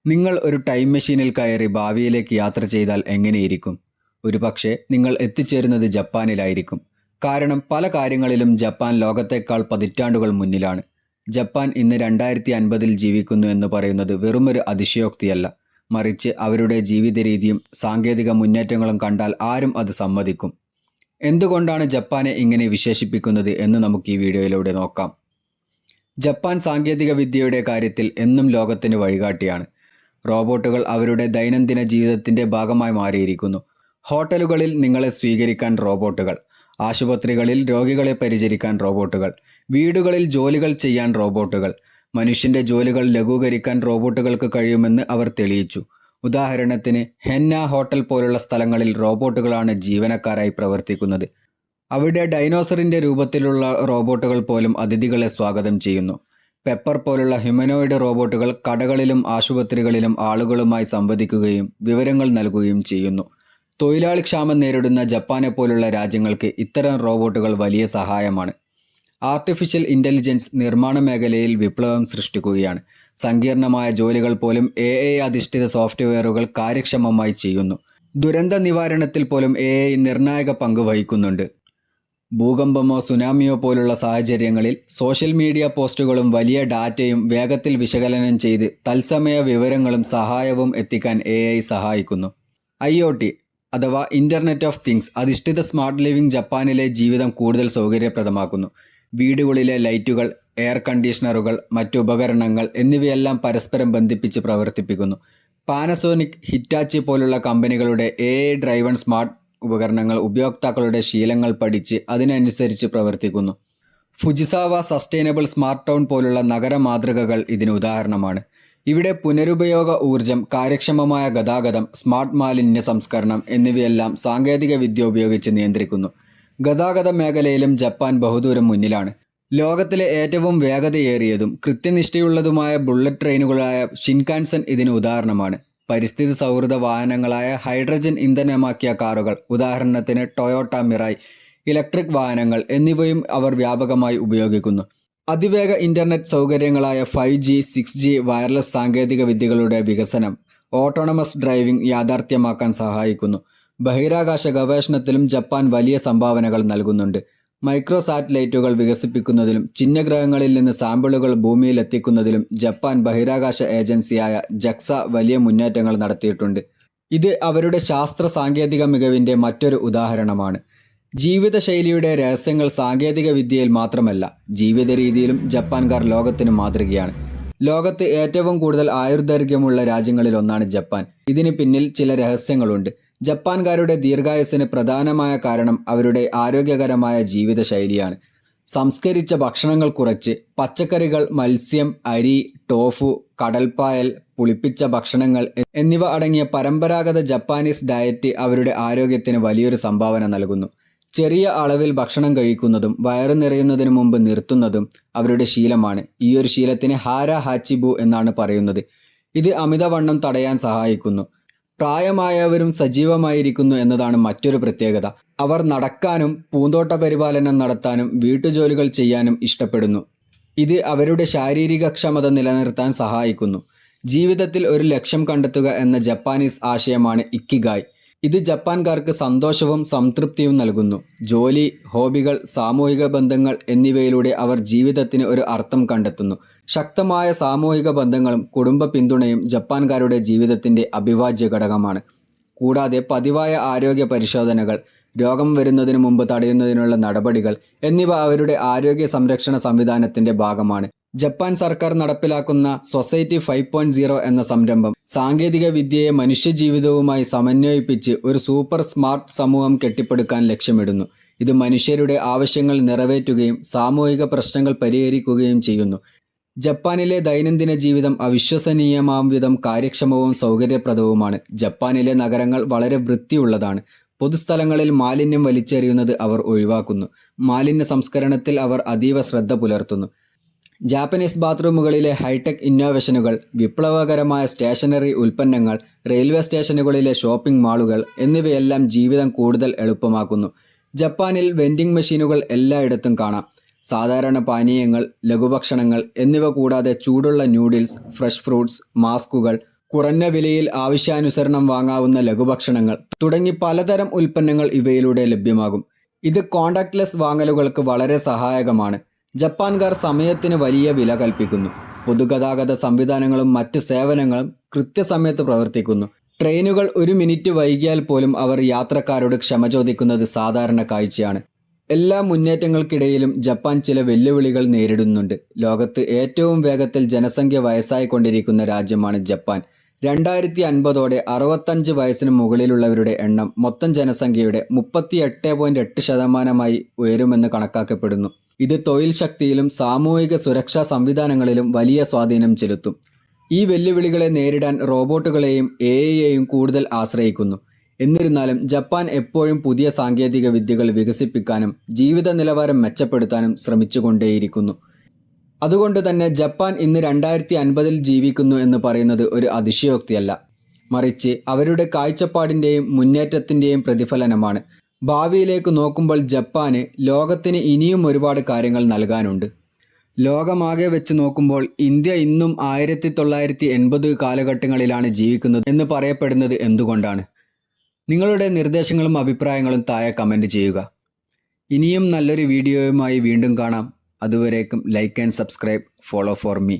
നിങ്ങൾ ഒരു ടൈം മെഷീനിൽ കയറി ഭാവിയിലേക്ക് യാത്ര ചെയ്താൽ എങ്ങനെയിരിക്കും? ഒരുപക്ഷേ നിങ്ങൾ എത്തിച്ചേരുന്നത് ജപ്പാനിലായിരിക്കും. കാരണം പല കാര്യങ്ങളിലും ജപ്പാൻ ലോകത്തേക്കാൾ പതിറ്റാണ്ടുകൾ മുന്നിലാണ്. ജപ്പാൻ ഇന്ന് 2050-ൽ ജീവിക്കുന്നു എന്ന് പറയുന്നത് വെറുമൊരു അതിശയോക്തിയല്ല. മറിച്ച് അവരുടെ ജീവിതരീതിയും സാങ്കേതിക മുന്നേറ്റങ്ങളും കണ്ടാൽ ആരും അത് സമ്മതിക്കും. എന്തുകൊണ്ടാണ് ജപ്പാനെ ഇങ്ങനെ വിശേഷിപ്പിക്കുന്നത് എന്ന് നമുക്ക് ഈ വീഡിയോയിലൂടെ നോക്കാം. ജപ്പാൻ സാങ്കേതിക വിദ്യയുടെ കാര്യത്തിൽ എന്നും ലോകത്തിന് വഴികാട്ടിയാണ്. റോബോട്ടുകൾ അവരുടെ ദൈനംദിന ജീവിതത്തിൻ്റെ ഭാഗമായി മാറിയിരിക്കുന്നു. ഹോട്ടലുകളിൽ നിങ്ങളെ സ്വീകരിക്കാൻ റോബോട്ടുകൾ, ആശുപത്രികളിൽ രോഗികളെ പരിചരിക്കാൻ റോബോട്ടുകൾ, വീടുകളിൽ ജോലികൾ ചെയ്യാൻ റോബോട്ടുകൾ. മനുഷ്യൻ്റെ ജോലികൾ ലഘൂകരിക്കാൻ റോബോട്ടുകൾക്ക് കഴിയുമെന്ന് അവർ തെളിയിച്ചു. ഉദാഹരണത്തിന് ഹെന്ന ഹോട്ടൽ പോലുള്ള സ്ഥലങ്ങളിൽ റോബോട്ടുകളാണ് ജീവനക്കാരായി പ്രവർത്തിക്കുന്നത്. അവിടെ ഡൈനോസറിൻ്റെ രൂപത്തിലുള്ള റോബോട്ടുകൾ പോലും അതിഥികളെ സ്വാഗതം ചെയ്യുന്നു. പെപ്പർ പോലുള്ള ഹ്യൂമനോയിഡ് റോബോട്ടുകൾ കടകളിലും ആശുപത്രികളിലും ആളുകളുമായി സംവദിക്കുകയും വിവരങ്ങൾ നൽകുകയും ചെയ്യുന്നു. തൊഴിലാളി ക്ഷാമം നേരിടുന്ന ജപ്പാനെ പോലുള്ള രാജ്യങ്ങൾക്ക് ഇത്തരം റോബോട്ടുകൾ വലിയ സഹായമാണ്. ആർട്ടിഫിഷ്യൽ ഇൻ്റലിജൻസ് നിർമ്മാണ മേഖലയിൽ വിപ്ലവം സൃഷ്ടിക്കുകയാണ്. സങ്കീർണമായ ജോലികൾ പോലും AI അധിഷ്ഠിത സോഫ്റ്റ്വെയറുകൾ കാര്യക്ഷമമായി ചെയ്യുന്നു. ദുരന്ത നിവാരണത്തിൽ പോലും AI നിർണായക പങ്ക് വഹിക്കുന്നുണ്ട്. ഭൂകമ്പമോ സുനാമിയോ പോലുള്ള സാഹചര്യങ്ങളിൽ സോഷ്യൽ മീഡിയ പോസ്റ്റുകളും വലിയ ഡാറ്റയും വേഗത്തിൽ വിശകലനം ചെയ്ത് തത്സമയ വിവരങ്ങളും സഹായവും എത്തിക്കാൻ AI സഹായിക്കുന്നു. IoT അഥവാ ഇൻ്റർനെറ്റ് ഓഫ് തിങ്സ് അധിഷ്ഠിത സ്മാർട്ട് ലിവിംഗ് ജപ്പാനിലെ ജീവിതം കൂടുതൽ സൗകര്യപ്രദമാക്കുന്നു. വീടുകളിലെ ലൈറ്റുകൾ, എയർ കണ്ടീഷണറുകൾ, മറ്റു ഉപകരണങ്ങൾ എന്നിവയെല്ലാം പരസ്പരം ബന്ധിപ്പിച്ച് പ്രവർത്തിപ്പിക്കുന്നു. പാനസോണിക്, ഹിറ്റാച്ചി പോലുള്ള കമ്പനികളുടെ AI ഡ്രൈവൺ സ്മാർട്ട് ഉപകരണങ്ങൾ ഉപയോക്താക്കളുടെ ശീലങ്ങൾ പഠിച്ച് അതിനനുസരിച്ച് പ്രവർത്തിക്കുന്നു. ഫുജിസാവ സസ്റ്റൈനബിൾ സ്മാർട്ട് ടൗൺ പോലുള്ള നഗര മാതൃകകൾ ഇതിന് ഉദാഹരണമാണ്. ഇവിടെ പുനരുപയോഗ ഊർജം, കാര്യക്ഷമമായ ഗതാഗതം, സ്മാർട്ട് മാലിന്യ സംസ്കരണം എന്നിവയെല്ലാം സാങ്കേതിക വിദ്യ ഉപയോഗിച്ച് നിയന്ത്രിക്കുന്നു. ഗതാഗത മേഖലയിലും ജപ്പാൻ ബഹുദൂരം മുന്നിലാണ്. ലോകത്തിലെ ഏറ്റവും വേഗതയേറിയതും കൃത്യനിഷ്ഠയുള്ളതുമായ ബുള്ളറ്റ് ട്രെയിനുകളായ ഷിൻകാൻസൻ ഇതിന് ഉദാഹരണമാണ്. പരിസ്ഥിതി സൗഹൃദ വാഹനങ്ങളായ ഹൈഡ്രജൻ ഇന്ധനമാക്കിയ കാറുകൾ, ഉദാഹരണത്തിന് ടൊയോട്ട മിറായ്, ഇലക്ട്രിക് വാഹനങ്ങൾ എന്നിവയും അവർ വ്യാപകമായി ഉപയോഗിക്കുന്നു. അതിവേഗ ഇൻ്റർനെറ്റ് സൗകര്യങ്ങളായ 5G, 6G വയർലെസ് സാങ്കേതിക വിദ്യകളുടെ വികസനം ഓട്ടോണമസ് ഡ്രൈവിംഗ് യാഥാർത്ഥ്യമാക്കാൻ സഹായിക്കുന്നു. ബഹിരാകാശ ഗവേഷണത്തിലും ജപ്പാൻ വലിയ സംഭാവനകൾ നൽകുന്നുണ്ട്. മൈക്രോ സാറ്റലൈറ്റുകൾ വികസിപ്പിക്കുന്നതിലും ചിഹ്നഗ്രഹങ്ങളിൽ നിന്ന് സാമ്പിളുകൾ ഭൂമിയിൽ എത്തിക്കുന്നതിലും ജപ്പാൻ ബഹിരാകാശ ഏജൻസിയായ ജക്സ വലിയ മുന്നേറ്റങ്ങൾ നടത്തിയിട്ടുണ്ട്. ഇത് അവരുടെ ശാസ്ത്ര സാങ്കേതിക മികവിൻ്റെ മറ്റൊരു ഉദാഹരണമാണ്. ജീവിതശൈലിയുടെ രഹസ്യങ്ങൾ സാങ്കേതിക വിദ്യയിൽ മാത്രമല്ല, ജീവിത രീതിയിലും ജപ്പാൻകാർ ലോകത്തിന് മാതൃകയാണ്. ലോകത്ത് ഏറ്റവും കൂടുതൽ ആയുർദൈർഘ്യമുള്ള രാജ്യങ്ങളിലൊന്നാണ് ജപ്പാൻ. ഇതിന് പിന്നിൽ ചില രഹസ്യങ്ങളുണ്ട്. ജപ്പാൻകാരുടെ ദീർഘായുസ്സിന് പ്രധാനമായ കാരണം അവരുടെ ആരോഗ്യകരമായ ജീവിതശൈലിയാണ്. സംസ്കരിച്ച ഭക്ഷണങ്ങൾ കുറച്ച്, പച്ചക്കറികൾ, മത്സ്യം, അരി, ടോഫു, കടൽപ്പായൽ, പുളിപ്പിച്ച ഭക്ഷണങ്ങൾ എന്നിവ അടങ്ങിയ പരമ്പരാഗത ജപ്പാനീസ് ഡയറ്റ് അവരുടെ ആരോഗ്യത്തിന് വലിയൊരു സംഭാവന നൽകുന്നു. ചെറിയ അളവിൽ ഭക്ഷണം കഴിക്കുന്നതും വയറു നിറയുന്നതിന് മുമ്പ് നിർത്തുന്നതും അവരുടെ ശീലമാണ്. ഈയൊരു ശീലത്തിന് ഹാര ഹാച്ചിബു എന്നാണ് പറയുന്നത്. ഇത് അമിതവണ്ണം തടയാൻ സഹായിക്കുന്നു. പ്രായമായവരും സജീവമായിരിക്കുന്നു എന്നതാണ് മറ്റൊരു പ്രത്യേകത. അവർ നടക്കാനും പൂന്തോട്ട പരിപാലനം നടത്താനും വീട്ടുജോലികൾ ചെയ്യാനും ഇഷ്ടപ്പെടുന്നു. ഇത് അവരുടെ ശാരീരിക ക്ഷമത നിലനിർത്താൻ സഹായിക്കുന്നു. ജീവിതത്തിൽ ഒരു ലക്ഷ്യം കണ്ടെത്തുക എന്ന ജപ്പാനീസ് ആശയമാണ് ഇക്കിഗായ്. ഇത് ജപ്പാൻകാർക്ക് സന്തോഷവും സംതൃപ്തിയും നൽകുന്നു. ജോലി, ഹോബികൾ, സാമൂഹിക ബന്ധങ്ങൾ എന്നിവയിലൂടെ അവർ ജീവിതത്തിന് ഒരു അർത്ഥം കണ്ടെത്തുന്നു. ശക്തമായ സാമൂഹിക ബന്ധങ്ങളും കുടുംബ പിന്തുണയും ജപ്പാൻകാരുടെ ജീവിതത്തിൻ്റെ അവിഭാജ്യ ഘടകമാണ്. കൂടാതെ പതിവായ ആരോഗ്യ പരിശോധനകൾ, രോഗം വരുന്നതിന് മുമ്പ് തടയുന്നതിനുള്ള നടപടികൾ എന്നിവ അവരുടെ ആരോഗ്യ സംരക്ഷണ സംവിധാനത്തിൻ്റെ ഭാഗമാണ്. ജപ്പാൻ സർക്കാർ നടപ്പിലാക്കുന്ന സൊസൈറ്റി 5.0 എന്ന സംരംഭം സാങ്കേതിക വിദ്യയെ മനുഷ്യജീവിതവുമായി സമന്വയിപ്പിച്ച് ഒരു സൂപ്പർ സ്മാർട്ട് സമൂഹം കെട്ടിപ്പടുക്കാൻ ലക്ഷ്യമിടുന്നു. ഇത് മനുഷ്യരുടെ ആവശ്യങ്ങൾ നിറവേറ്റുകയും സാമൂഹിക പ്രശ്നങ്ങൾ പരിഹരിക്കുകയും ചെയ്യുന്നു. ജപ്പാനിലെ ദൈനംദിന ജീവിതം അവിശ്വസനീയമാം വിധം കാര്യക്ഷമവും സൗകര്യപ്രദവുമാണ്. ജപ്പാനിലെ നഗരങ്ങൾ വളരെ വൃത്തിയുള്ളതാണ്. പൊതുസ്ഥലങ്ങളിൽ മാലിന്യം വലിച്ചെറിയുന്നത് അവർ ഒഴിവാക്കുന്നു. മാലിന്യ സംസ്കരണത്തിൽ അവർ അതീവ ശ്രദ്ധ പുലർത്തുന്നു. ജാപ്പനീസ് ബാത്റൂമുകളിലെ ഹൈടെക് ഇന്നോവേഷനുകൾ, വിപ്ലവകരമായ സ്റ്റേഷനറി ഉൽപ്പന്നങ്ങൾ, റെയിൽവേ സ്റ്റേഷനുകളിലെ ഷോപ്പിംഗ് മാളുകൾ എന്നിവയെല്ലാം ജീവിതം കൂടുതൽ എളുപ്പമാക്കുന്നു. ജപ്പാനിൽ വെൻഡിംഗ് മെഷീനുകൾ എല്ലായിടത്തും കാണാം. സാധാരണ പാനീയങ്ങൾ, ലഘുഭക്ഷണങ്ങൾ എന്നിവ കൂടാതെ ചൂടുള്ള നൂഡിൽസ്, ഫ്രഷ് ഫ്രൂട്ട്സ്, മാസ്കുകൾ, കുറഞ്ഞ വിലയിൽ ആവശ്യാനുസരണം വാങ്ങാവുന്ന ലഘുഭക്ഷണങ്ങൾ തുടങ്ങി പലതരം ഉൽപ്പന്നങ്ങൾ ഇവയിലൂടെ ലഭ്യമാകും. ഇത് കോണ്ടാക്ട്ലെസ് വാങ്ങലുകൾക്ക് വളരെ സഹായകമാണ്. ജപ്പാൻകാർ സമയത്തിന് വലിയ വില കൽപ്പിക്കുന്നു. പൊതുഗതാഗത സംവിധാനങ്ങളും മറ്റ് സേവനങ്ങളും കൃത്യസമയത്ത് പ്രവർത്തിക്കുന്നു. ട്രെയിനുകൾ 1 മിനിറ്റ് വൈകിയാൽ പോലും അവർ യാത്രക്കാരോട് ക്ഷമ ചോദിക്കുന്നത് സാധാരണ കാഴ്ചയാണ്. എല്ലാ മുന്നേറ്റങ്ങൾക്കിടയിലും ജപ്പാൻ ചില വെല്ലുവിളികൾ നേരിടുന്നുണ്ട്. ലോകത്ത് ഏറ്റവും വേഗത്തിൽ ജനസംഖ്യ വയസ്സായിക്കൊണ്ടിരിക്കുന്ന രാജ്യമാണ് ജപ്പാൻ. 2050ഓടെ 65 വയസ്സിന് മുകളിലുള്ളവരുടെ എണ്ണം മൊത്തം ജനസംഖ്യയുടെ 38.8% ഉയരുമെന്ന് കണക്കാക്കപ്പെടുന്നു. ഇത് തൊഴിൽ ശക്തിയിലും സാമൂഹിക സുരക്ഷാ സംവിധാനങ്ങളിലും വലിയ സ്വാധീനം ചെലുത്തും. ഈ വെല്ലുവിളികളെ നേരിടാൻ റോബോട്ടുകളെയും AI-യെയും കൂടുതൽ ആശ്രയിക്കുന്നു. എന്നിരുന്നാലും ജപ്പാൻ എപ്പോഴും പുതിയ സാങ്കേതിക വിദ്യകൾ വികസിപ്പിക്കാനും ജീവിത നിലവാരം മെച്ചപ്പെടുത്താനും ശ്രമിച്ചുകൊണ്ടേയിരിക്കുന്നു. അതുകൊണ്ട് തന്നെ ജപ്പാൻ ഇന്ന് 2050-ൽ ജീവിക്കുന്നു എന്ന് പറയുന്നത് ഒരു അതിശയോക്തിയല്ല, മറിച്ച് അവരുടെ കാഴ്ചപ്പാടിൻ്റെയും മുന്നേറ്റത്തിൻ്റെയും പ്രതിഫലനമാണ്. ഭാവിയിലേക്ക് നോക്കുമ്പോൾ ജപ്പാന് ലോകത്തിന് ഇനിയും ഒരുപാട് കാര്യങ്ങൾ നൽകാനുണ്ട്. ലോകമാകെ വെച്ച് നോക്കുമ്പോൾ ഇന്ത്യ ഇന്നും 1980 കാലഘട്ടങ്ങളിലാണ് ജീവിക്കുന്നത് എന്ന് പറയപ്പെടുന്നത് എന്തുകൊണ്ടാണ്? നിങ്ങളുടെ നിർദ്ദേശങ്ങളും അഭിപ്രായങ്ങളും താഴെ കമൻറ്റ് ചെയ്യുക. ഇനിയും നല്ലൊരു വീഡിയോയുമായി വീണ്ടും കാണാം. അതുവരേക്കും like and subscribe, follow for me.